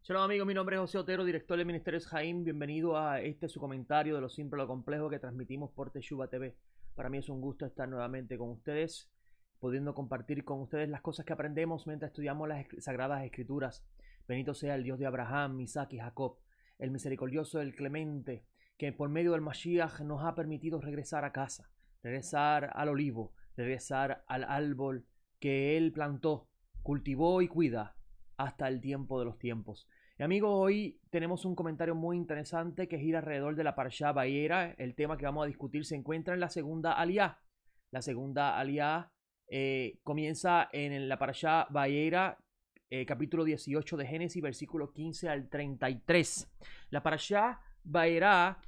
Shalom amigos, mi nombre es José Otero, director del Ministerio Jaim. Bienvenido a su comentario de lo simple a lo complejo que transmitimos por Teshuva TV. Para mí es un gusto estar nuevamente con ustedes, pudiendo compartir con ustedes las cosas que aprendemos mientras estudiamos las Sagradas Escrituras. Bendito sea el Dios de Abraham, Isaac y Jacob, el misericordioso, el clemente, que por medio del Mashiach nos ha permitido regresar a casa, regresar al olivo, regresar al árbol que Él plantó, cultivó y cuida hasta el tiempo de los tiempos. Y amigos, hoy tenemos un comentario muy interesante que gira alrededor de la Parashá Vayera. El tema que vamos a discutir se encuentra en la segunda Aliyá. La segunda Aliyá comienza en la Parashá Vayera, capítulo 18 de Génesis, versículo 15 al 33. La Parashá Vayera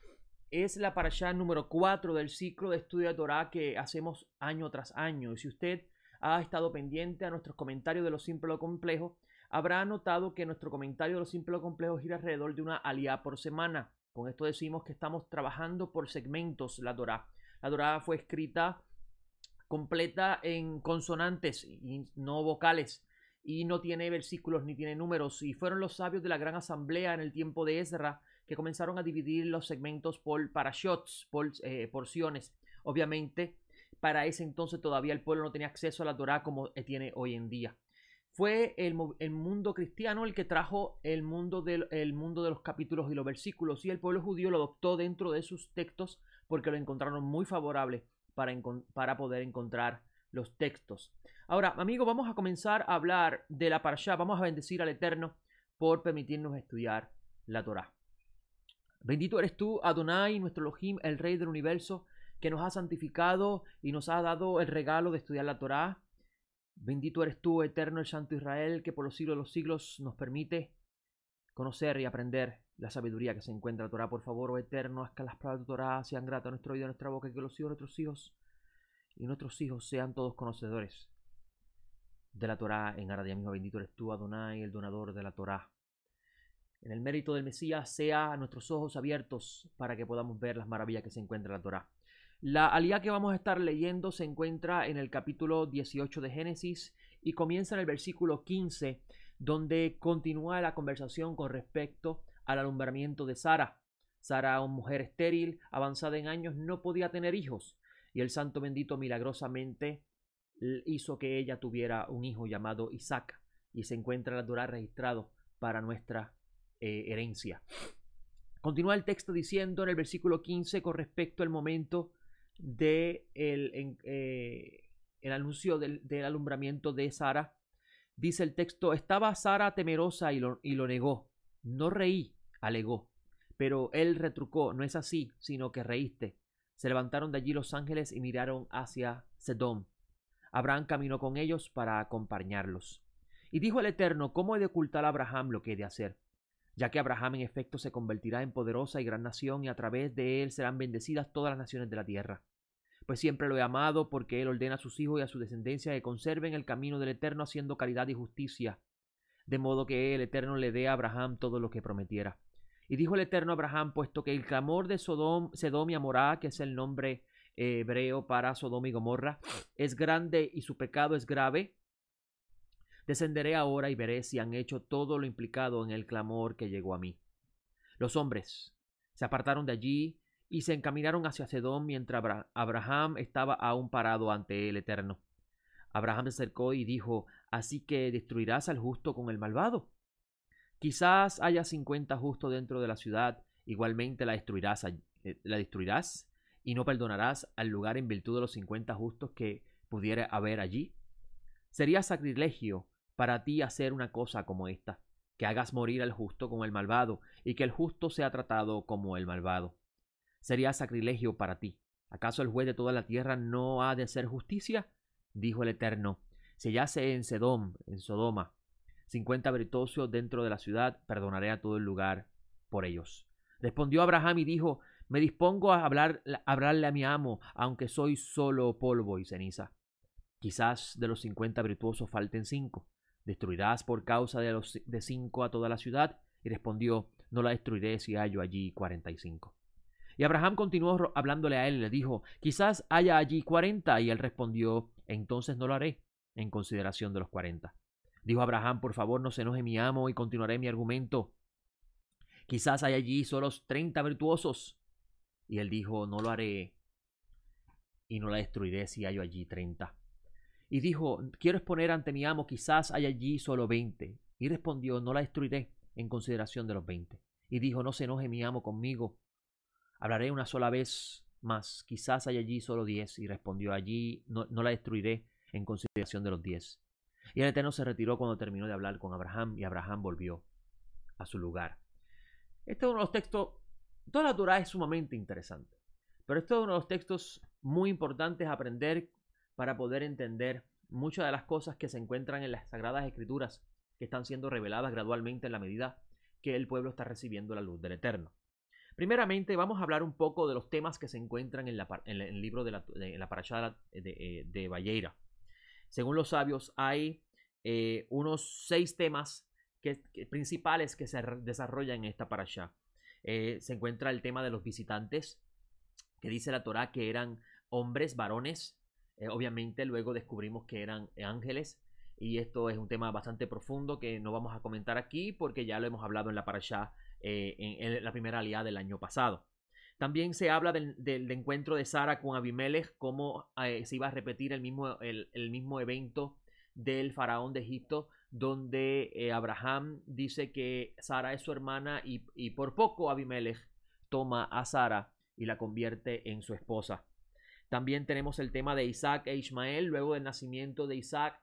es la Parashá número 4 del ciclo de estudio de Torah que hacemos año tras año. Y si usted ha estado pendiente a nuestros comentarios de lo simple o lo complejo, habrá notado que nuestro comentario de lo simple o complejo gira alrededor de una aliyá por semana. Con esto decimos que estamos trabajando por segmentos la Torá. La Torá fue escrita completa en consonantes y no vocales, y no tiene versículos ni tiene números, y fueron los sabios de la gran asamblea en el tiempo de Ezra que comenzaron a dividir los segmentos por parashots, por porciones. Obviamente, para ese entonces todavía el pueblo no tenía acceso a la Torá como tiene hoy en día. Fue el mundo cristiano el que trajo el mundo de los capítulos y los versículos, y el pueblo judío lo adoptó dentro de sus textos porque lo encontraron muy favorable para poder encontrar los textos. Ahora, amigos, vamos a comenzar a hablar de la Parashá. Vamos a bendecir al Eterno por permitirnos estudiar la Torá. Bendito eres tú, Adonai, nuestro Elohim, el Rey del universo, que nos ha santificado y nos ha dado el regalo de estudiar la Torá. Bendito eres tú, eterno el Santo Israel, que por los siglos de los siglos nos permite conocer y aprender la sabiduría que se encuentra en la Torá. Por favor, oh eterno, haz que las palabras de tu Torá sean gratas a nuestro oído, a nuestra boca, y que los hijos de nuestros hijos y nuestros hijos sean todos conocedores de la Torá en Ara de mismo. Bendito eres tú, Adonai, el donador de la Torá. En el mérito del Mesías, sea nuestros ojos abiertos para que podamos ver las maravillas que se encuentran en la Torá. La aliyá que vamos a estar leyendo se encuentra en el capítulo 18 de Génesis y comienza en el versículo 15, donde continúa la conversación con respecto al alumbramiento de Sara. Sara, una mujer estéril, avanzada en años, no podía tener hijos, y el Santo Bendito milagrosamente hizo que ella tuviera un hijo llamado Isaac, y se encuentra en la Torá registrado para nuestra herencia. Continúa el texto diciendo en el versículo 15 con respecto al momento de el anuncio del alumbramiento de Sara. Dice el texto: estaba Sara temerosa y lo negó. No reí, alegó. Pero él retrucó: no es así, sino que reíste. Se levantaron de allí los ángeles y miraron hacia Sedom. Abraham caminó con ellos para acompañarlos. Y dijo el Eterno: ¿cómo he de ocultar a Abraham lo que he de hacer? Ya que Abraham en efecto se convertirá en poderosa y gran nación, y a través de él serán bendecidas todas las naciones de la tierra. Pues siempre lo he amado, porque él ordena a sus hijos y a su descendencia que conserven el camino del Eterno haciendo caridad y justicia, de modo que el Eterno le dé a Abraham todo lo que prometiera. Y dijo el Eterno a Abraham: puesto que el clamor de Sedom y Amorá, que es el nombre hebreo para Sodoma y Gomorra, es grande y su pecado es grave, descenderé ahora y veré si han hecho todo lo implicado en el clamor que llegó a mí. Los hombres se apartaron de allí y se encaminaron hacia Sedom mientras Abraham estaba aún parado ante el Eterno. Abraham se acercó y dijo: ¿así que destruirás al justo con el malvado? Quizás haya 50 justos dentro de la ciudad, igualmente la destruirás y no perdonarás al lugar en virtud de los 50 justos que pudiera haber allí. Sería sacrilegio para ti hacer una cosa como esta, que hagas morir al justo con el malvado, y que el justo sea tratado como el malvado. Sería sacrilegio para ti. ¿Acaso el juez de toda la tierra no ha de hacer justicia? Dijo el Eterno: si hallase en Sodoma, 50 virtuosos dentro de la ciudad, perdonaré a todo el lugar por ellos. Respondió Abraham y dijo: me dispongo a hablarle a mi amo, aunque soy solo polvo y ceniza. Quizás de los 50 virtuosos falten 5. ¿Destruirás por causa de 5 a toda la ciudad? Y respondió: no la destruiré si hallo allí 45. Y Abraham continuó hablándole a él y le dijo: quizás haya allí 40. Y él respondió: entonces no lo haré, en consideración de los 40. Dijo Abraham: por favor, no se enoje mi amo, y continuaré mi argumento. Quizás hay allí solo 30 virtuosos. Y él dijo: no lo haré, y no la destruiré si hallo allí 30. Y dijo: quiero exponer ante mi amo, quizás hay allí solo 20. Y respondió: no la destruiré en consideración de los 20. Y dijo: no se enoje mi amo conmigo, hablaré una sola vez más, quizás hay allí solo 10. Y respondió: allí no la destruiré en consideración de los 10. Y el Eterno se retiró cuando terminó de hablar con Abraham, y Abraham volvió a su lugar. Este es uno de los textos, toda la Torá es sumamente interesante, pero este es uno de los textos muy importantes a aprender para poder entender muchas de las cosas que se encuentran en las Sagradas Escrituras, que están siendo reveladas gradualmente en la medida que el pueblo está recibiendo la luz del Eterno. Primeramente, vamos a hablar un poco de los temas que se encuentran en el libro de la parashá de Valleira. Según los sabios, hay unos 6 temas principales que se desarrollan en esta parashá. Se encuentra el tema de los visitantes, que dice la Torá que eran hombres, varones. Obviamente luego descubrimos que eran ángeles, y esto es un tema bastante profundo que no vamos a comentar aquí porque ya lo hemos hablado en la parashá en la primera aliá del año pasado. También se habla del encuentro de Sara con Abimelech, cómo se iba a repetir el mismo evento del faraón de Egipto, donde Abraham dice que Sara es su hermana, y por poco Abimelech toma a Sara y la convierte en su esposa. También tenemos el tema de Isaac e Ismael. Luego del nacimiento de Isaac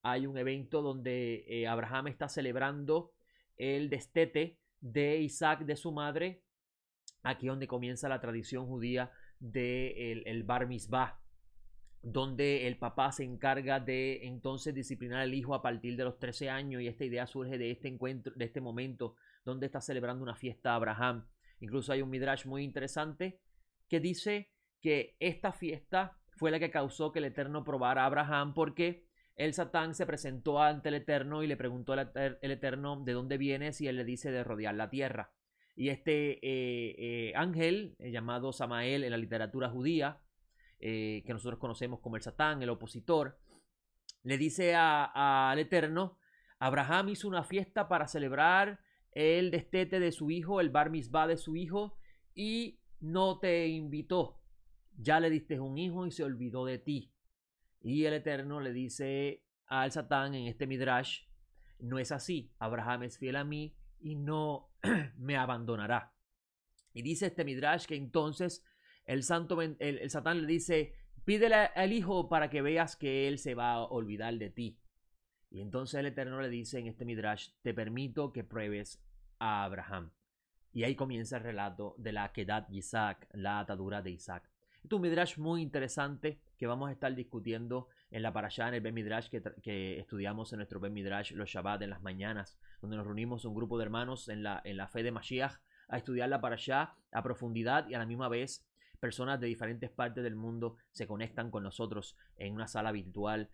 hay un evento donde Abraham está celebrando el destete de Isaac de su madre. Aquí es donde comienza la tradición judía del Bar Mitzvah, donde el papá se encarga de entonces disciplinar al hijo a partir de los 13 años, y esta idea surge de este encuentro, de este momento donde está celebrando una fiesta a Abraham. Incluso hay un midrash muy interesante que dice que esta fiesta fue la que causó que el Eterno probara a Abraham, porque el Satán se presentó ante el Eterno y le preguntó al Eterno: ¿de dónde vienes? Y él le dice: de rodear la tierra. Y este ángel, llamado Samael en la literatura judía, que nosotros conocemos como el Satán, el opositor, le dice al Eterno: Abraham hizo una fiesta para celebrar el destete de su hijo, el bar mitzvah de su hijo, y no te invitó. Ya le diste un hijo y se olvidó de ti. Y el Eterno le dice al Satán en este midrash: no es así, Abraham es fiel a mí y no me abandonará. Y dice este midrash que entonces el Satán le dice: pídele al hijo para que veas que él se va a olvidar de ti. Y entonces el Eterno le dice en este midrash: te permito que pruebes a Abraham. Y ahí comienza el relato de la Kedat Isaac, la atadura de Isaac. Este es un midrash muy interesante que vamos a estar discutiendo en la parashá, en el Ben Midrash que estudiamos en nuestro Ben Midrash los Shabbat en las mañanas, donde nos reunimos un grupo de hermanos en la fe de Mashiach a estudiar la parashá a profundidad, y a la misma vez personas de diferentes partes del mundo se conectan con nosotros en una sala virtual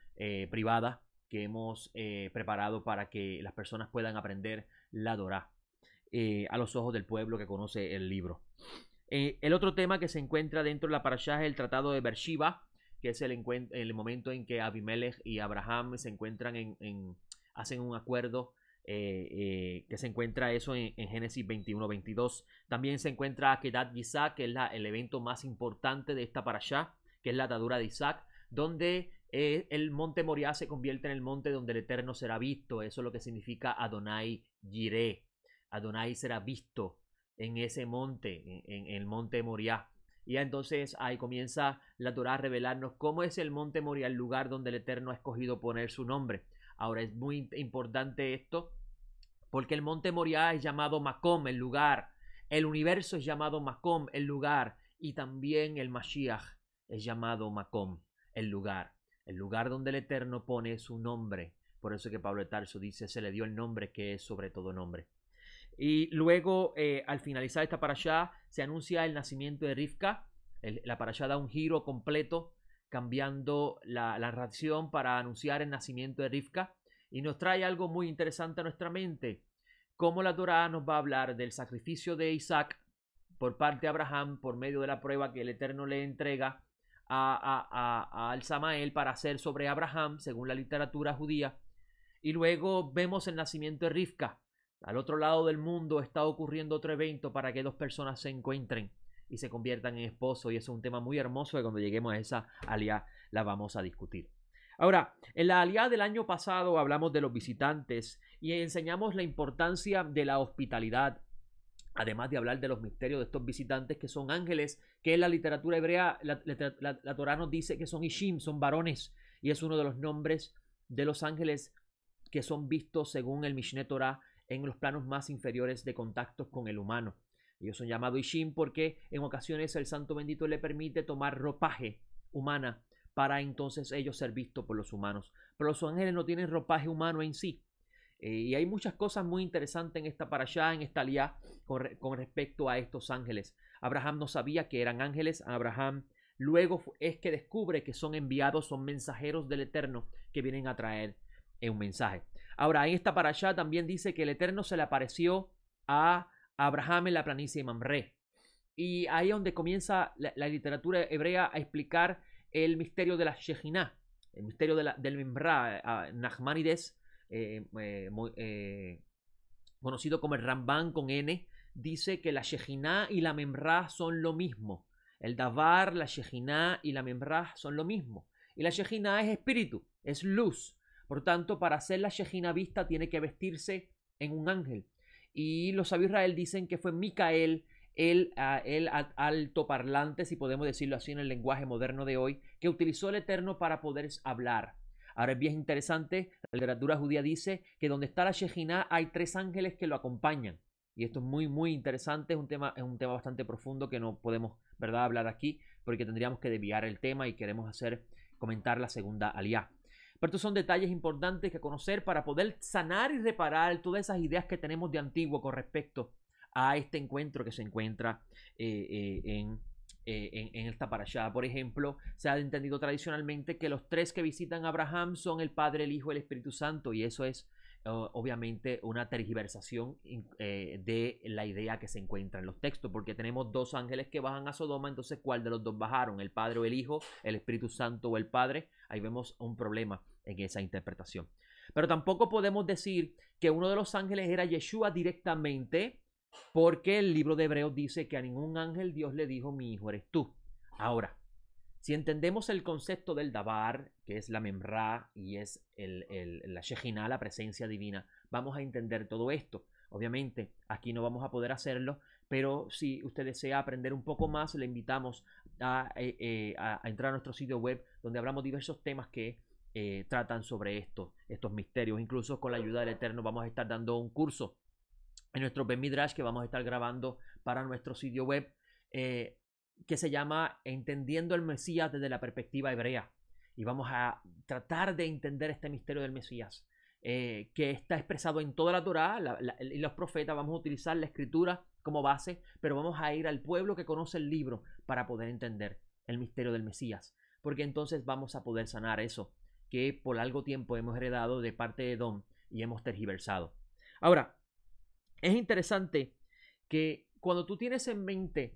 privada que hemos preparado para que las personas puedan aprender la Torá a los ojos del pueblo que conoce el libro. El otro tema que se encuentra dentro de la parashá es el tratado de Beersheba, que es el momento en que Abimelech y Abraham se encuentran hacen un acuerdo, que se encuentra eso en Génesis 21-22. También se encuentra Kedat Isaac, que es el evento más importante de esta parashá, que es la atadura de Isaac, donde el monte Moriah se convierte en el monte donde el Eterno será visto. Eso es lo que significa Adonai Yireh. Adonai será visto en ese monte, en el monte Moriah. Y entonces ahí comienza la Torá a revelarnos cómo es el monte Moriah, el lugar donde el Eterno ha escogido poner su nombre. Ahora es muy importante esto, porque el monte Moriah es llamado Makom, el lugar. El universo es llamado Makom, el lugar. Y también el Mashiach es llamado Makom, el lugar. El lugar donde el Eterno pone su nombre. Por eso que Pablo de Tarso dice: se le dio el nombre que es sobre todo nombre. Y luego, al finalizar esta parashá, se anuncia el nacimiento de Rivka. La parashá da un giro completo, cambiando la narración para anunciar el nacimiento de Rivka. Y nos trae algo muy interesante a nuestra mente: cómo la Torá nos va a hablar del sacrificio de Isaac por parte de Abraham, por medio de la prueba que el Eterno le entrega al Samael para hacer sobre Abraham, según la literatura judía. Y luego vemos el nacimiento de Rivka. Al otro lado del mundo está ocurriendo otro evento para que dos personas se encuentren y se conviertan en esposos. Y eso es un tema muy hermoso que cuando lleguemos a esa aliyá la vamos a discutir. Ahora, en la aliyá del año pasado hablamos de los visitantes y enseñamos la importancia de la hospitalidad, además de hablar de los misterios de estos visitantes que son ángeles, que en la literatura hebrea, la Torá nos dice que son Ishim, son varones, y es uno de los nombres de los ángeles que son vistos según el Mishneh Torah en los planos más inferiores de contactos con el humano. Ellos son llamados Ishim porque en ocasiones el Santo Bendito le permite tomar ropaje humana para entonces ellos ser vistos por los humanos. Pero los ángeles no tienen ropaje humano en sí. Y hay muchas cosas muy interesantes en esta parashá, en esta aliyá, con respecto a estos ángeles. Abraham no sabía que eran ángeles. Abraham luego es que descubre que son enviados, son mensajeros del Eterno que vienen a traer un mensaje. Ahora, en esta parashá también dice que el Eterno se le apareció a Abraham en la planicie de Mamre. Y ahí es donde comienza la literatura hebrea a explicar el misterio de la Shejinah, el misterio del Memra. Nachmanides, conocido como el Ramban con N, dice que la Shejinah y la Memra son lo mismo. El Davar, la Shejinah y la Memra son lo mismo. Y la Shejinah es espíritu, es luz. Por tanto, para hacer la Shejinah vista tiene que vestirse en un ángel. Y los sabios de Israel dicen que fue Micael, el altoparlante, si podemos decirlo así en el lenguaje moderno de hoy, que utilizó el Eterno para poder hablar. Ahora es bien interesante, la literatura judía dice que donde está la Shejinah hay 3 ángeles que lo acompañan. Y esto es muy, muy interesante, es un tema bastante profundo que no podemos, ¿verdad?, hablar aquí, porque tendríamos que desviar el tema y queremos comentar la segunda aliyá. Pero estos son detalles importantes que conocer para poder sanar y reparar todas esas ideas que tenemos de antiguo con respecto a este encuentro que se encuentra en esta parashá. Por ejemplo, se ha entendido tradicionalmente que los 3 que visitan a Abraham son el Padre, el Hijo y el Espíritu Santo, y eso es obviamente una tergiversación de la idea que se encuentra en los textos, porque tenemos 2 ángeles que bajan a Sodoma. Entonces, ¿cuál de los 2 bajaron? ¿El Padre o el Hijo? ¿El Espíritu Santo o el Padre? Ahí vemos un problema en esa interpretación. Pero tampoco podemos decir que uno de los ángeles era Yeshua directamente, porque el libro de Hebreos dice que a ningún ángel Dios le dijo: mi hijo eres tú. Ahora, si entendemos el concepto del Dabar, que es la Memra y es la Shejinah, la presencia divina, vamos a entender todo esto. Obviamente, aquí no vamos a poder hacerlo, pero si usted desea aprender un poco más, le invitamos a entrar a nuestro sitio web, donde hablamos diversos temas que tratan sobre estos misterios. Incluso con la ayuda del Eterno vamos a estar dando un curso en nuestro Ben Midrash que vamos a estar grabando para nuestro sitio web, que se llama Entendiendo el Mesías desde la perspectiva hebrea. Y vamos a tratar de entender este misterio del Mesías, que está expresado en toda la Torá y los profetas. Vamos a utilizar la escritura como base, pero vamos a ir al pueblo que conoce el libro para poder entender el misterio del Mesías, porque entonces vamos a poder sanar eso que por largo tiempo hemos heredado de parte de Edom y hemos tergiversado. Ahora, es interesante que cuando tú tienes en mente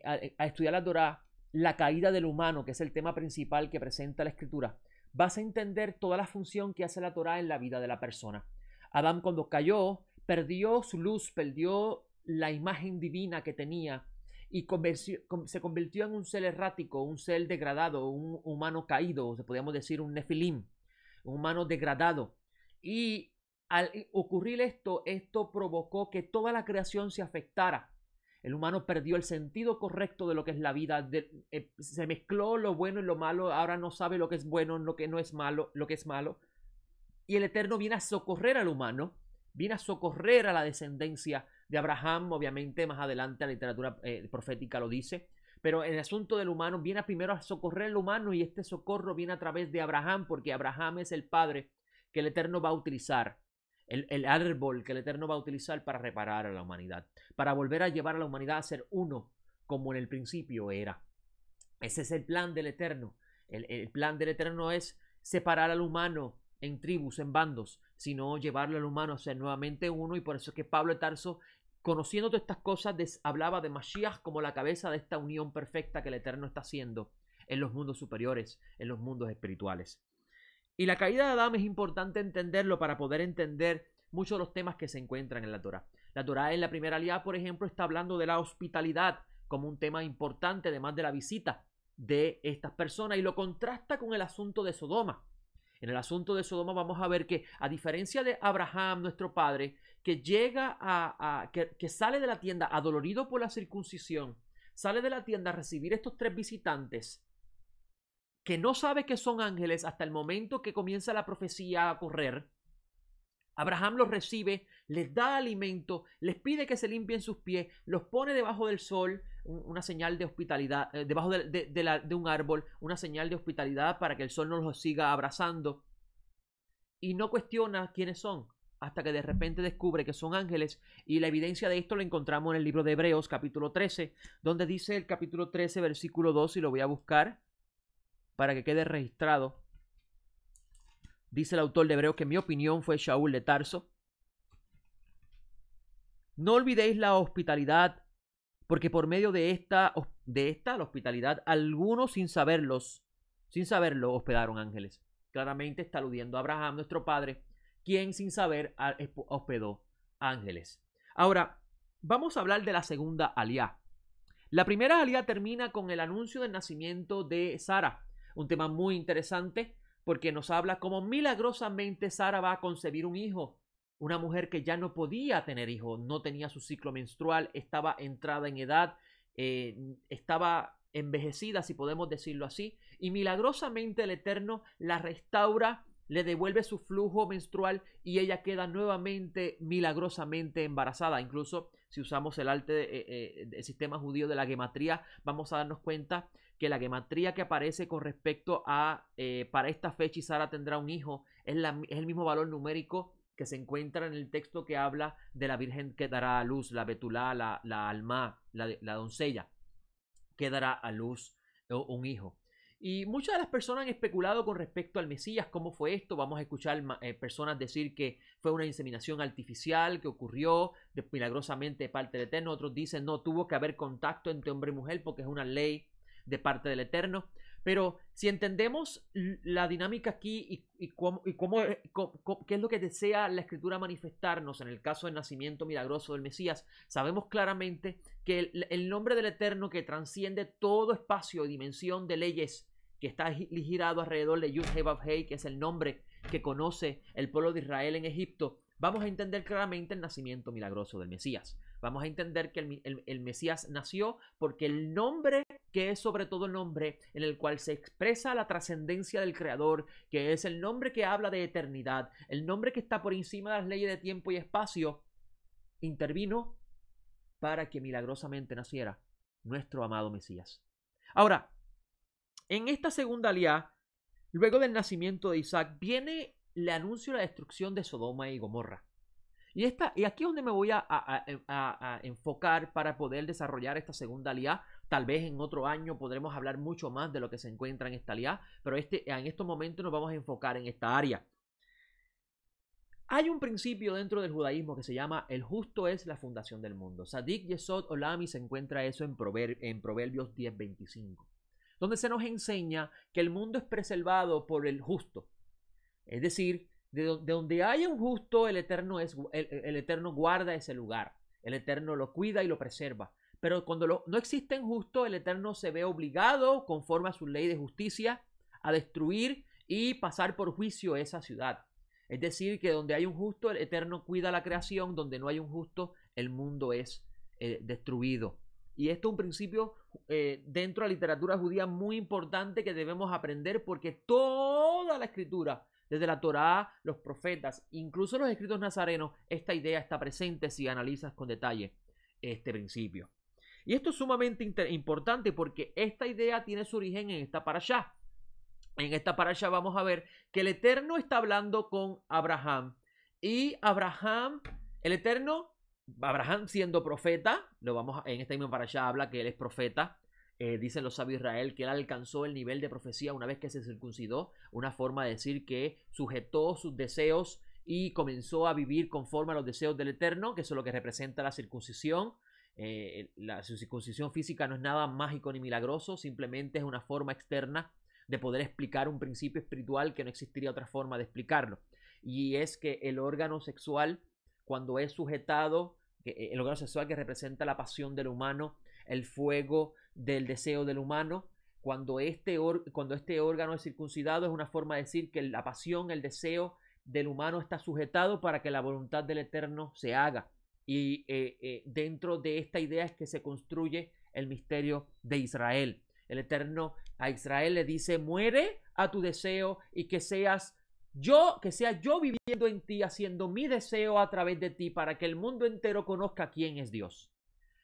a estudiar la Torá, la caída del humano, que es el tema principal que presenta la escritura, vas a entender toda la función que hace la Torá en la vida de la persona. Adán, cuando cayó, perdió su luz, perdió la imagen divina que tenía y se convirtió en un ser errático, un ser degradado, un humano caído, podríamos decir un nefilim, un humano degradado. Y al ocurrir esto provocó que toda la creación se afectara. El humano perdió el sentido correcto de lo que es la vida. Se mezcló lo bueno y lo malo. Ahora no sabe lo que es bueno, lo que no es malo, lo que es malo. Y el Eterno viene a socorrer al humano, viene a socorrer a la descendencia de Abraham. Obviamente más adelante la literatura profética lo dice. Pero en el asunto del humano viene primero a socorrer al humano, y este socorro viene a través de Abraham, porque Abraham es el padre que el Eterno va a utilizar. El árbol que el Eterno va a utilizar para reparar a la humanidad, para volver a llevar a la humanidad a ser uno, como en el principio era. Ese es el plan del Eterno. El plan del Eterno es separar al humano en tribus, en bandos, sino llevarlo al humano a ser nuevamente uno. Y por eso es que Pablo de Tarso, conociendo todas estas cosas, hablaba de Mashiach como la cabeza de esta unión perfecta que el Eterno está haciendo en los mundos superiores, en los mundos espirituales. Y la caída de Adán es importante entenderlo para poder entender muchos de los temas que se encuentran en la Torá. La Torá en la primera aliyá, por ejemplo, está hablando de la hospitalidad como un tema importante, además de la visita de estas personas, y lo contrasta con el asunto de Sodoma. En el asunto de Sodoma vamos a ver que, a diferencia de Abraham, nuestro padre, que llega que sale de la tienda adolorido por la circuncisión, sale de la tienda a recibir estos 3 visitantes, que no sabe que son ángeles hasta el momento que comienza la profecía a correr. Abraham los recibe, les da alimento, les pide que se limpien sus pies, los pone debajo del sol, una señal de hospitalidad, debajo de un árbol, una señal de hospitalidad para que el sol no los siga abrazando. Y no cuestiona quiénes son, hasta que de repente descubre que son ángeles. Y la evidencia de esto la encontramos en el libro de Hebreos, capítulo 13, donde dice el capítulo 13, versículo 2, y lo voy a buscar para que quede registrado. Dice el autor de Hebreos que mi opinión fue Shaul de Tarso. No olvidéis la hospitalidad, porque por medio de esta la hospitalidad, algunos sin saberlo, hospedaron ángeles. Claramente está aludiendo a Abraham, nuestro padre, quien sin saber hospedó ángeles. Ahora, vamos a hablar de la segunda aliyá. La primera aliyá termina con el anuncio del nacimiento de Sara, un tema muy interesante, porque nos habla cómo milagrosamente Sara va a concebir un hijo. Una mujer que ya no podía tener hijo, no tenía su ciclo menstrual, estaba entrada en edad, estaba envejecida, si podemos decirlo así, y milagrosamente el Eterno la restaura, le devuelve su flujo menstrual y ella queda nuevamente milagrosamente embarazada. Incluso si usamos el arte del sistema judío de la gematría, vamos a darnos cuenta que la gematría que aparece con respecto a para esta fecha y Sara tendrá un hijo es el mismo valor numérico que se encuentra en el texto que habla de la virgen que dará a luz, la betulá, la alma, la doncella que dará a luz un hijo. Y muchas de las personas han especulado con respecto al Mesías, cómo fue esto. Vamos a escuchar personas decir que fue una inseminación artificial que ocurrió milagrosamente de parte del Eterno. Otros dicen no, tuvo que haber contacto entre hombre y mujer porque es una ley de parte del Eterno. Pero si entendemos la dinámica aquí qué es lo que desea la Escritura manifestarnos en el caso del nacimiento milagroso del Mesías, sabemos claramente que el nombre del Eterno, que transciende todo espacio y dimensión de leyes, que está girado alrededor de Yud-Heh-Vav-Heh, que es el nombre que conoce el pueblo de Israel en Egipto, vamos a entender claramente el nacimiento milagroso del Mesías. Vamos a entender que el Mesías nació porque el nombre, que es sobre todo el nombre en el cual se expresa la trascendencia del Creador, que es el nombre que habla de eternidad, el nombre que está por encima de las leyes de tiempo y espacio, intervino para que milagrosamente naciera nuestro amado Mesías. Ahora, en esta segunda aliyá, luego del nacimiento de Isaac, viene el anuncio de la destrucción de Sodoma y Gomorra. Y aquí es donde me voy a enfocar para poder desarrollar esta segunda aliyá. Tal vez en otro año podremos hablar mucho más de lo que se encuentra en esta aliyá, pero en estos momentos nos vamos a enfocar en esta área. Hay un principio dentro del judaísmo que se llama el justo es la fundación del mundo. Sadik Yesod Olam, y se encuentra eso en Proverbios 10:25, donde se nos enseña que el mundo es preservado por el justo. Es decir, de donde haya un justo, el Eterno guarda ese lugar. El Eterno lo cuida y lo preserva. Pero cuando no existen justos, el Eterno se ve obligado, conforme a su ley de justicia, a destruir y pasar por juicio esa ciudad. Es decir, que donde hay un justo, el Eterno cuida la creación. Donde no hay un justo, el mundo es destruido. Y esto es un principio dentro de la literatura judía muy importante que debemos aprender, porque toda la escritura, desde la Torá, los profetas, incluso los escritos nazarenos, esta idea está presente si analizas con detalle este principio. Y esto es sumamente importante porque esta idea tiene su origen en esta parashá. En esta parashá vamos a ver que el Eterno está hablando con Abraham. Y Abraham siendo profeta, en esta misma parashá habla que él es profeta. Dicen los sabios de Israel que él alcanzó el nivel de profecía una vez que se circuncidó, una forma de decir que sujetó sus deseos y comenzó a vivir conforme a los deseos del Eterno, que eso es lo que representa la circuncisión. La circuncisión física no es nada mágico ni milagroso, simplemente es una forma externa de poder explicar un principio espiritual que no existiría otra forma de explicarlo. Y es que el órgano sexual, cuando es sujetado, el órgano sexual que representa la pasión del humano, el fuego del deseo del humano, cuando este órgano es circuncidado, es una forma de decir que la pasión, el deseo del humano está sujetado para que la voluntad del Eterno se haga. Y dentro de esta idea es que se construye el misterio de Israel. El Eterno a Israel le dice: muere a tu deseo y que sea yo viviendo en ti, haciendo mi deseo a través de ti, para que el mundo entero conozca quién es Dios.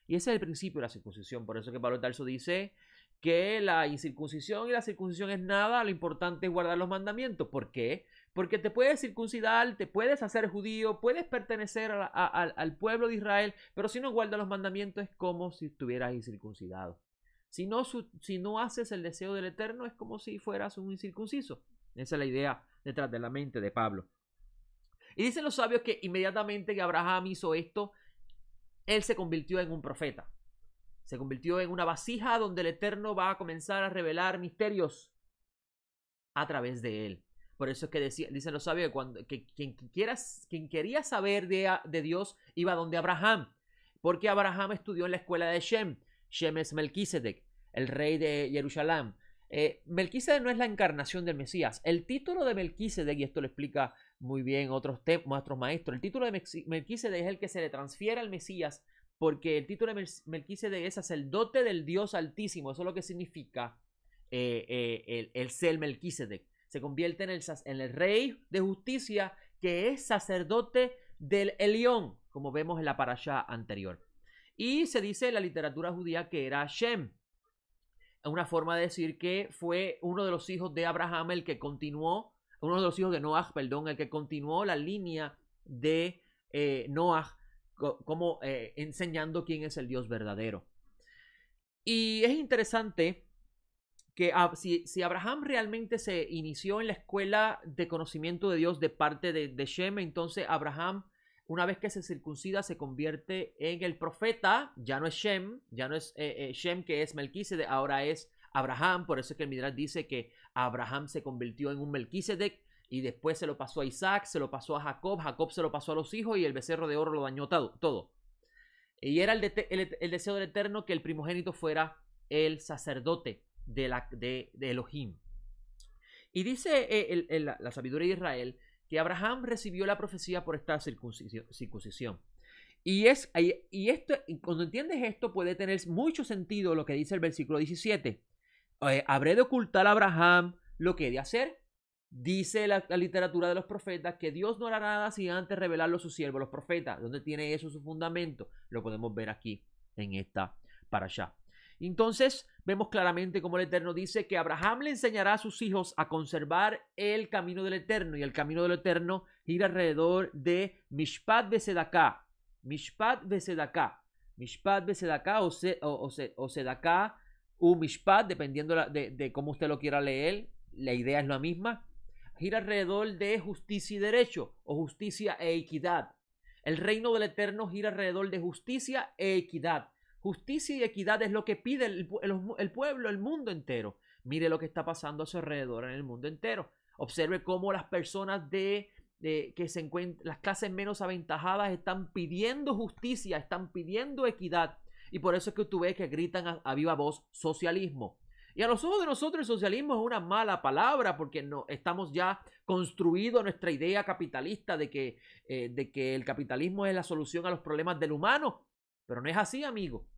Y ese es el principio de la circuncisión. Por eso que Pablo de Tarso dice que la incircuncisión y la circuncisión es nada, lo importante es guardar los mandamientos. ¿Por qué? Porque te puedes circuncidar, te puedes hacer judío, puedes pertenecer al pueblo de Israel, pero si no guardas los mandamientos es como si estuvieras incircuncidado. Si no haces el deseo del Eterno, es como si fueras un incircunciso. Esa es la idea detrás de la mente de Pablo. Y dicen los sabios que inmediatamente que Abraham hizo esto, él se convirtió en un profeta. Se convirtió en una vasija donde el Eterno va a comenzar a revelar misterios a través de él. Por eso es que dicen los sabios que quien quería saber de Dios iba donde Abraham. Porque Abraham estudió en la escuela de Shem. Shem es Melquisedec, el rey de Jerusalén. Melquisedec no es la encarnación del Mesías. El título de Melquisedec, y esto lo explica muy bien otros maestros, el título de Melquisedec es el que se le transfiere al Mesías, porque el título de Melquisedec es sacerdote del Dios Altísimo. Eso es lo que significa el ser Melquisedec. Se convierte en el rey de justicia, que es sacerdote del Elión, como vemos en la parashá anterior. Y se dice en la literatura judía que era Shem. Una forma de decir que fue uno de los hijos de Abraham el que continuó, uno de los hijos de Noah, perdón, el que continuó la línea de Noah, como enseñando quién es el Dios verdadero. Y es interesante que si Abraham realmente se inició en la escuela de conocimiento de Dios de parte de Shem, entonces Abraham, una vez que se circuncida, se convierte en el profeta. Ya no es Shem, Shem, que es Melquisedec, ahora es Abraham. Por eso es que el Midrash dice que Abraham se convirtió en un Melquisedec, y después se lo pasó a Isaac, se lo pasó a Jacob, Jacob se lo pasó a los hijos, y el becerro de oro lo dañó todo. Y era el deseo del Eterno que el primogénito fuera el sacerdote de Elohim. Y dice la sabiduría de Israel que Abraham recibió la profecía por esta circuncisión. Y cuando entiendes esto, puede tener mucho sentido lo que dice el versículo 17. ¿Habré de ocultar a Abraham lo que he de hacer? Dice la literatura de los profetas que Dios no hará nada sin antes revelarlo a sus siervos, los profetas. ¿Dónde tiene eso su fundamento? Lo podemos ver aquí en esta parashá. Entonces vemos claramente como el Eterno dice que Abraham le enseñará a sus hijos a conservar el camino del Eterno, y el camino del Eterno gira alrededor de Mishpat Besedaká. Mishpat Besedaká. Mishpat Besedaká o Sedaká u Mishpat, dependiendo de cómo usted lo quiera leer. La idea es la misma. Gira alrededor de justicia y derecho, o justicia e equidad. El reino del Eterno gira alrededor de justicia e equidad. Justicia y equidad es lo que pide el pueblo, el mundo entero. Mire lo que está pasando a su alrededor en el mundo entero. Observe cómo las personas que se encuentran, las clases menos aventajadas, están pidiendo justicia, están pidiendo equidad. Y por eso es que tú ves que gritan a viva voz socialismo. Y a los ojos de nosotros el socialismo es una mala palabra, porque no estamos ya construidos nuestra idea capitalista de que el capitalismo es la solución a los problemas del humano. Pero no es así, amigo.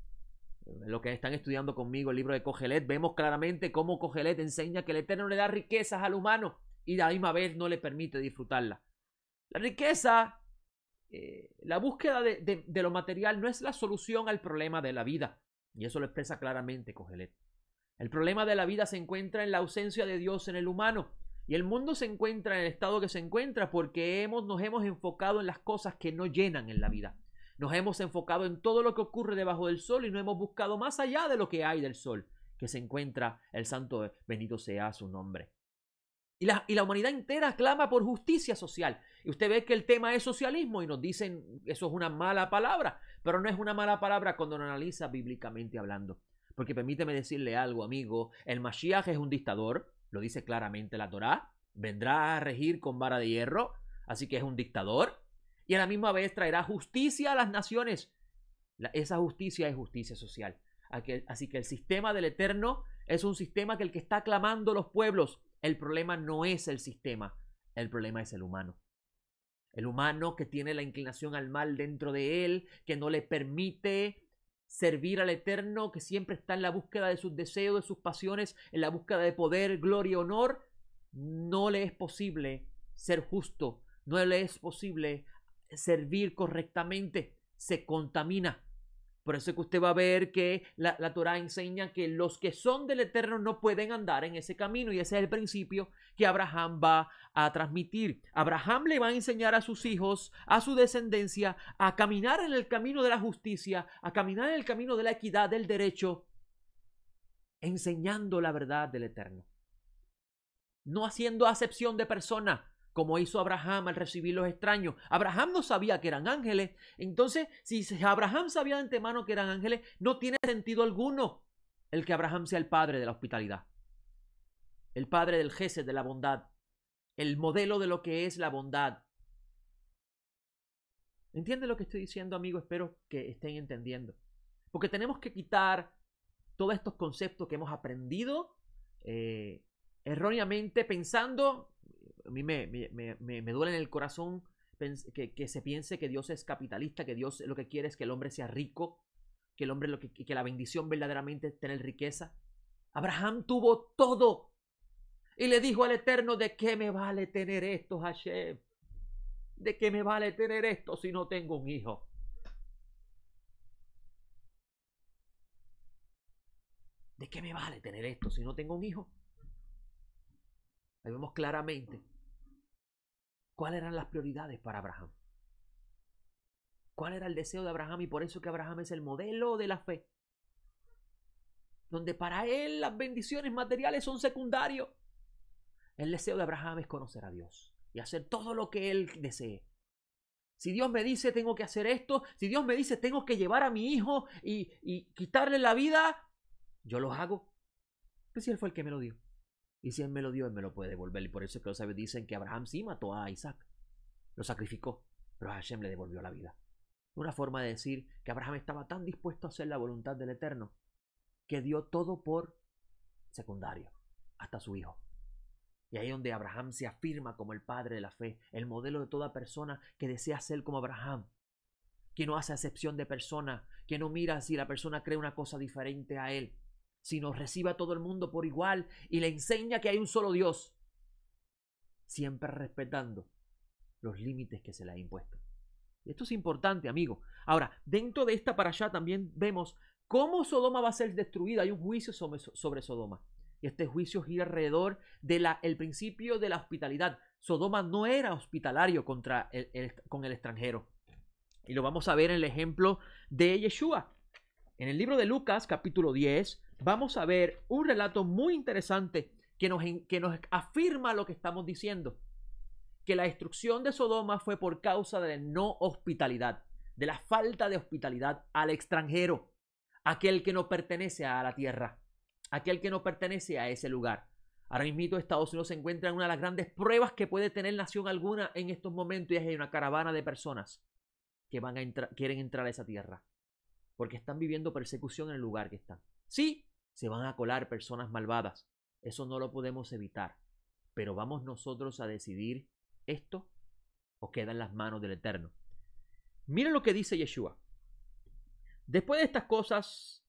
Los que están estudiando conmigo el libro de Kohelet, vemos claramente cómo Kohelet enseña que el Eterno le da riquezas al humano y a la misma vez no le permite disfrutarla. La riqueza, la búsqueda de lo material no es la solución al problema de la vida. Y eso lo expresa claramente Kohelet. El problema de la vida se encuentra en la ausencia de Dios en el humano. Y el mundo se encuentra en el estado que se encuentra porque nos hemos enfocado en las cosas que no llenan en la vida. Nos hemos enfocado en todo lo que ocurre debajo del sol y no hemos buscado más allá de lo que hay del sol, que se encuentra el santo, bendito sea su nombre. Y la humanidad entera clama por justicia social. Y usted ve que el tema es socialismo y nos dicen eso es una mala palabra, pero no es una mala palabra cuando lo analiza bíblicamente hablando. Porque permíteme decirle algo, amigo, el Mashiach es un dictador, Lo dice claramente la Torá. Vendrá a regir con vara de hierro, así que es un dictador. Y a la misma vez traerá justicia a las naciones. Esa justicia es justicia social. Así que el sistema del Eterno es un sistema que el que está clamando los pueblos. El problema no es el sistema, el problema es el humano. El humano que tiene la inclinación al mal dentro de él, que no le permite servir al Eterno, que siempre está en la búsqueda de sus deseos, de sus pasiones, en la búsqueda de poder, gloria y honor. No le es posible ser justo, no le es posible servir correctamente, se contamina. Por eso es que usted va a ver que la Torá enseña que los que son del Eterno no pueden andar en ese camino, y ese es el principio que Abraham va a transmitir. Abraham le va a enseñar a sus hijos, a su descendencia, a caminar en el camino de la justicia, a caminar en el camino de la equidad, del derecho, enseñando la verdad del Eterno. No haciendo acepción de persona, como hizo Abraham al recibir los extraños. Abraham no sabía que eran ángeles. Entonces, si Abraham sabía de antemano que eran ángeles, no tiene sentido alguno el que Abraham sea el padre de la hospitalidad, el padre del gesed, de la bondad, el modelo de lo que es la bondad. ¿Entienden lo que estoy diciendo, amigo? Espero que estén entendiendo. Porque tenemos que quitar todos estos conceptos que hemos aprendido erróneamente, pensando. A mí me duele en el corazón que se piense que Dios es capitalista, que Dios lo que quiere es que el hombre sea rico, que el hombre que la bendición verdaderamente es tener riqueza. Abraham tuvo todo y le dijo al Eterno: ¿de qué me vale tener esto, Hashem? ¿De qué me vale tener esto si no tengo un hijo? ¿De qué me vale tener esto si no tengo un hijo? Ahí vemos claramente cuáles eran las prioridades para Abraham. ¿Cuál era el deseo de Abraham? Y por eso que Abraham es el modelo de la fe. Donde para él las bendiciones materiales son secundarios. El deseo de Abraham es conocer a Dios y hacer todo lo que él desee. Si Dios me dice tengo que hacer esto, si Dios me dice tengo que llevar a mi hijo y quitarle la vida, yo lo hago. Pues si él fue el que me lo dio. Y si él me lo dio, él me lo puede devolver. Y por eso es que los sabios dicen que Abraham sí mató a Isaac. Lo sacrificó, pero Hashem le devolvió la vida. Una forma de decir que Abraham estaba tan dispuesto a hacer la voluntad del Eterno que dio todo por secundario, hasta su hijo. Y ahí es donde Abraham se afirma como el padre de la fe, el modelo de toda persona que desea ser como Abraham, que no hace acepción de persona, que no mira si la persona cree una cosa diferente a él, sino recibe a todo el mundo por igual y le enseña que hay un solo Dios, siempre respetando los límites que se le ha impuesto. Y esto es importante, amigo. Ahora, dentro de esta parashá también vemos cómo Sodoma va a ser destruida. Hay un juicio sobre Sodoma. Y este juicio gira alrededor del principio de la hospitalidad. Sodoma no era hospitalario con el extranjero. Y lo vamos a ver en el ejemplo de Yeshua. En el libro de Lucas, capítulo 10, vamos a ver un relato muy interesante que nos afirma lo que estamos diciendo. Que la destrucción de Sodoma fue por causa de la no hospitalidad, de la falta de hospitalidad al extranjero, aquel que no pertenece a la tierra, aquel que no pertenece a ese lugar. Ahora mismo Estados Unidos se encuentra en una de las grandes pruebas que puede tener nación alguna en estos momentos, y es que hay una caravana de personas que quieren entrar a esa tierra, porque están viviendo persecución en el lugar que están. Sí, se van a colar personas malvadas, eso no lo podemos evitar, pero vamos nosotros a decidir esto o queda en las manos del Eterno. Miren lo que dice Yeshua. Después de estas cosas,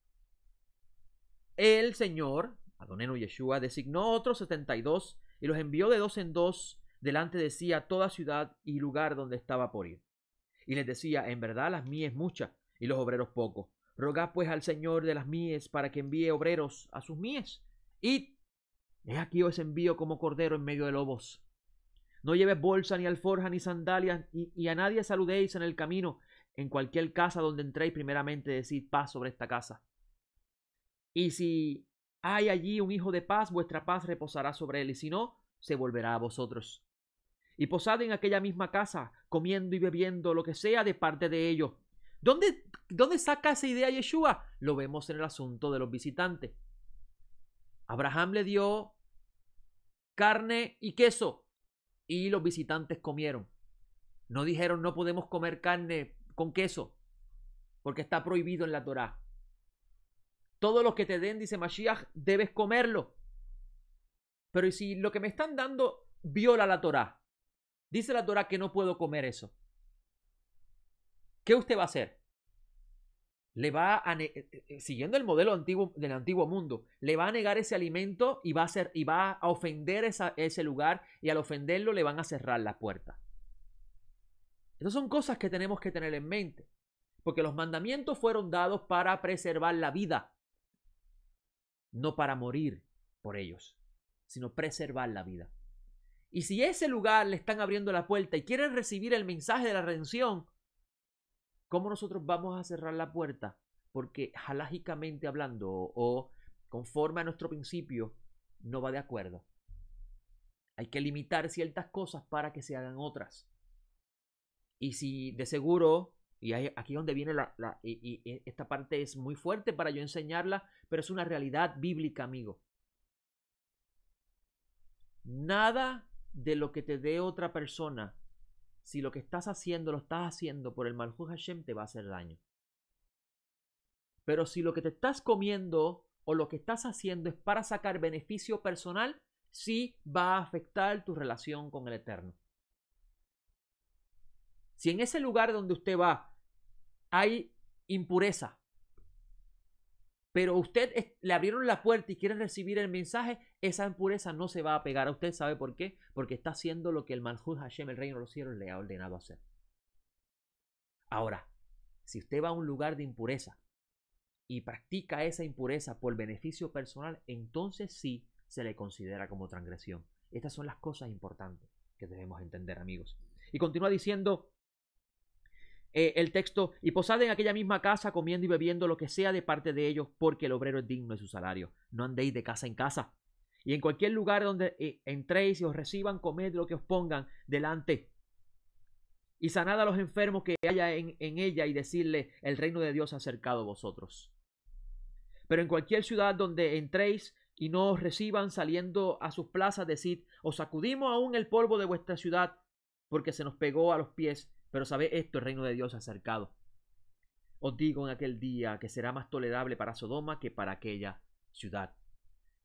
el Señor, Adonenu Yeshua, designó otros 72 y los envió de dos en dos delante de sí a toda ciudad y lugar donde estaba por ir. Y les decía: en verdad las mies muchas y los obreros pocos. Rogad pues al Señor de las mies para que envíe obreros a sus mies. Y he aquí os envío como cordero en medio de lobos. No lleves bolsa, ni alforja, ni sandalias, y a nadie saludéis en el camino. En cualquier casa donde entréis, primeramente decid paz sobre esta casa. Y si hay allí un hijo de paz, vuestra paz reposará sobre él, y si no, se volverá a vosotros. Y posad en aquella misma casa, comiendo y bebiendo lo que sea de parte de ellos. ¿Dónde saca esa idea Yeshua? Lo vemos en el asunto de los visitantes. Abraham le dio carne y queso. Y los visitantes comieron. No dijeron no podemos comer carne con queso, porque está prohibido en la Torá. Todo lo que te den, dice Mashiach, debes comerlo. Pero ¿y si lo que me están dando viola la Torá? Dice la Torá que no puedo comer eso. ¿Qué usted va a hacer? Le va a siguiendo el modelo antiguo del antiguo mundo, le va a negar ese alimento y va a ofender ese lugar, y al ofenderlo le van a cerrar la puerta. Estas son cosas que tenemos que tener en mente, porque los mandamientos fueron dados para preservar la vida, no para morir por ellos, sino preservar la vida. Y si ese lugar le están abriendo la puerta y quieren recibir el mensaje de la redención, ¿cómo nosotros vamos a cerrar la puerta? Porque halágicamente hablando o conforme a nuestro principio no va de acuerdo. Hay que limitar ciertas cosas para que se hagan otras. Y si de seguro, y aquí donde viene esta parte es muy fuerte para yo enseñarla, pero es una realidad bíblica, amigo. Nada de lo que te dé otra persona, si lo que estás haciendo lo estás haciendo por el Malhut Hashem, te va a hacer daño. Pero si lo que te estás comiendo o lo que estás haciendo es para sacar beneficio personal, sí va a afectar tu relación con el Eterno. Si en ese lugar donde usted va hay impureza, pero usted le abrieron la puerta y quiere recibir el mensaje, esa impureza no se va a pegar a usted. ¿Sabe por qué? Porque está haciendo lo que el Malhut Hashem, el reino de los cielos, le ha ordenado hacer. Ahora, si usted va a un lugar de impureza y practica esa impureza por beneficio personal, entonces sí se le considera como transgresión. Estas son las cosas importantes que debemos entender, amigos. Y continúa diciendo el texto: y posad en aquella misma casa comiendo y bebiendo lo que sea de parte de ellos, porque el obrero es digno de su salario. No andéis de casa en casa. Y en cualquier lugar donde entréis y os reciban, comed lo que os pongan delante. Y sanad a los enfermos que haya en ella, y decirle: el reino de Dios ha acercado a vosotros. Pero en cualquier ciudad donde entréis y no os reciban, saliendo a sus plazas, decid: os sacudimos aún el polvo de vuestra ciudad, porque se nos pegó a los pies. Pero sabed esto, el reino de Dios ha acercado. Os digo en aquel día que será más tolerable para Sodoma que para aquella ciudad.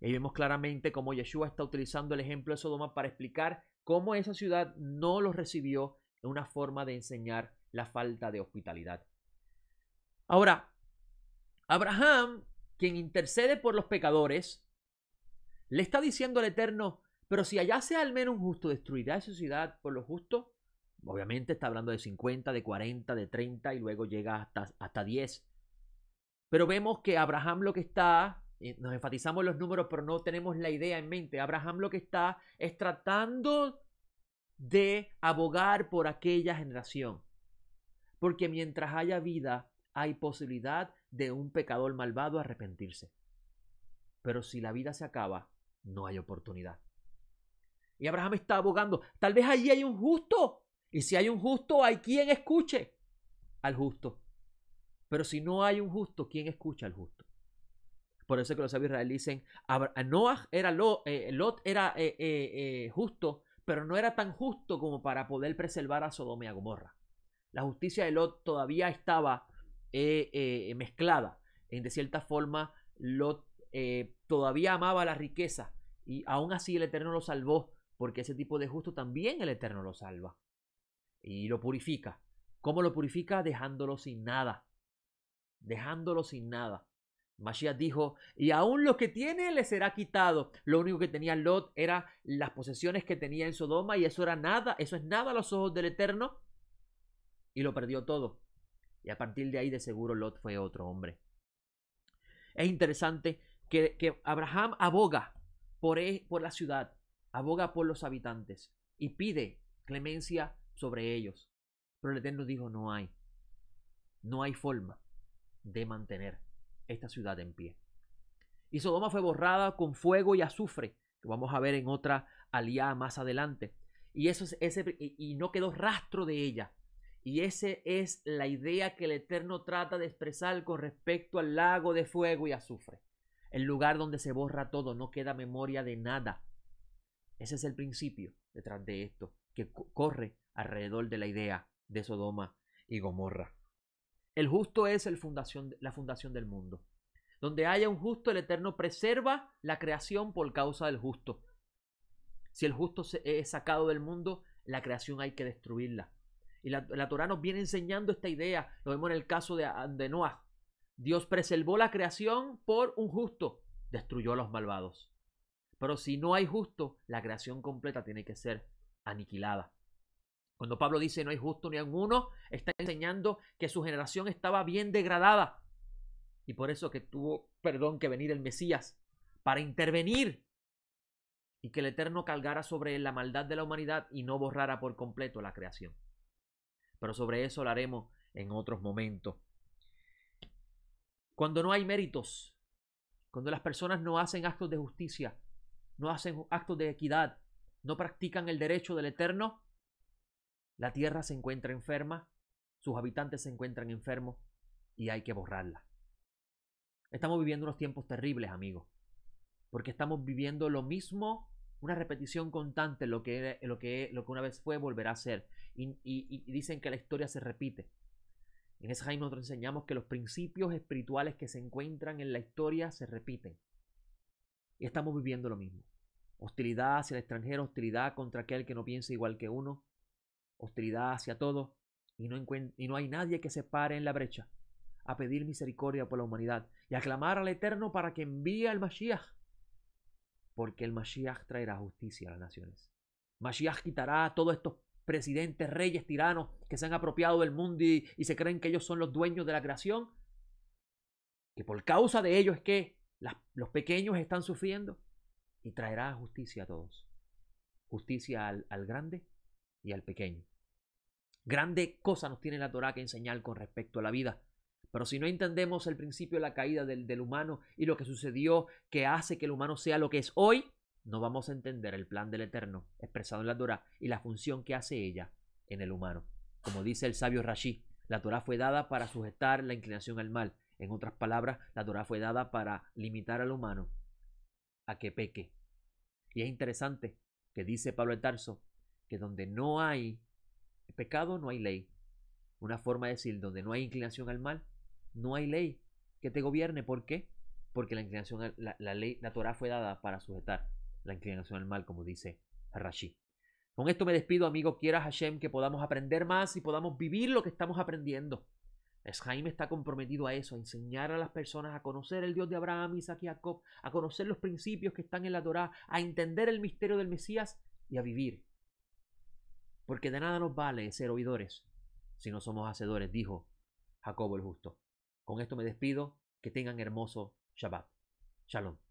Y ahí vemos claramente cómo Yeshua está utilizando el ejemplo de Sodoma para explicar cómo esa ciudad no los recibió, en una forma de enseñar la falta de hospitalidad. Ahora, Abraham, quien intercede por los pecadores, le está diciendo al Eterno: pero si allá sea al menos un justo, ¿destruirá esa ciudad por los justos? Obviamente está hablando de 50, de 40, de 30 y luego llega hasta 10. Pero vemos que Abraham lo que está, nos enfatizamos los números, pero no tenemos la idea en mente. Abraham lo que está es tratando de abogar por aquella generación. Porque mientras haya vida, hay posibilidad de un pecador malvado arrepentirse. Pero si la vida se acaba, no hay oportunidad. Y Abraham está abogando: tal vez allí hay un justo. Y si hay un justo, hay quien escuche al justo. Pero si no hay un justo, ¿quién escucha al justo? Por eso es que los sabios israelíes dicen: Noah era Lot era justo, pero no era tan justo como para poder preservar a Sodoma y a Gomorra. La justicia de Lot todavía estaba mezclada. De cierta forma, Lot todavía amaba la riqueza, y aún así el Eterno lo salvó, porque ese tipo de justo también el Eterno lo salva y lo purifica. ¿Cómo lo purifica? Dejándolo sin nada. Dejándolo sin nada. Mashiach dijo: y aún lo que tiene le será quitado. Lo único que tenía Lot era las posesiones que tenía en Sodoma, y eso era nada, eso es nada a los ojos del Eterno, y lo perdió todo. Y a partir de ahí de seguro Lot fue otro hombre. Es interesante que Abraham aboga por la ciudad, aboga por los habitantes y pide clemencia sobre ellos. Pero el Eterno dijo: no hay forma de mantener esta ciudad en pie. Y Sodoma fue borrada con fuego y azufre, que vamos a ver en otra aliyá más adelante. Y y no quedó rastro de ella. Y esa es la idea que el Eterno trata de expresar con respecto al lago de fuego y azufre. El lugar donde se borra todo, no queda memoria de nada. Ese es el principio detrás de esto, que corre alrededor de la idea de Sodoma y Gomorra. El justo es la fundación del mundo. Donde haya un justo, el Eterno preserva la creación por causa del justo. Si el justo es sacado del mundo, la creación hay que destruirla. Y la Torá nos viene enseñando esta idea. Lo vemos en el caso de Noah. Dios preservó la creación por un justo, destruyó a los malvados. Pero si no hay justo, la creación completa tiene que ser aniquilada. Cuando Pablo dice no hay justo ni uno, está enseñando que su generación estaba bien degradada. Y por eso que tuvo, que venir el Mesías para intervenir y que el Eterno cargara sobre la maldad de la humanidad y no borrara por completo la creación. Pero sobre eso lo haremos en otros momentos. Cuando no hay méritos, cuando las personas no hacen actos de justicia, no hacen actos de equidad, no practican el derecho del Eterno, la tierra se encuentra enferma, sus habitantes se encuentran enfermos y hay que borrarla. Estamos viviendo unos tiempos terribles, amigos, porque estamos viviendo lo mismo, una repetición constante, lo que una vez fue, volverá a ser. Y dicen que la historia se repite. En ese Jaime nosotros enseñamos que los principios espirituales que se encuentran en la historia se repiten. Y estamos viviendo lo mismo. Hostilidad hacia el extranjero, hostilidad contra aquel que no piensa igual que uno, hostilidad hacia todo, y no hay nadie que se pare en la brecha a pedir misericordia por la humanidad y a clamar al Eterno para que envíe al Mashiach, porque el Mashiach traerá justicia a las naciones. Mashiach quitará a todos estos presidentes, reyes, tiranos que se han apropiado del mundo y se creen que ellos son los dueños de la creación, que por causa de ellos es que los pequeños están sufriendo, y traerá justicia a todos. Justicia al grande y al pequeño. Grande cosa nos tiene la Torá que enseñar con respecto a la vida. Pero si no entendemos el principio de la caída del humano y lo que sucedió que hace que el humano sea lo que es hoy, no vamos a entender el plan del Eterno expresado en la Torá y la función que hace ella en el humano. Como dice el sabio Rashi, la Torá fue dada para sujetar la inclinación al mal. En otras palabras, la Torá fue dada para limitar al humano a que peque. Y es interesante que dice Pablo de Tarso que donde no hay pecado no hay ley. Una forma de decir, donde no hay inclinación al mal, no hay ley que te gobierne. ¿Por qué? Porque la inclinación, la ley, la Torá fue dada para sujetar la inclinación al mal, como dice Rashi. Con esto me despido, amigo. Quiera Hashem que podamos aprender más y podamos vivir lo que estamos aprendiendo. Jaime está comprometido a eso, a enseñar a las personas a conocer el Dios de Abraham, Isaac y Jacob, a conocer los principios que están en la Torá, a entender el misterio del Mesías y a vivir. Porque de nada nos vale ser oidores si no somos hacedores, dijo Jacobo el justo. Con esto me despido. Que tengan hermoso Shabbat. Shalom.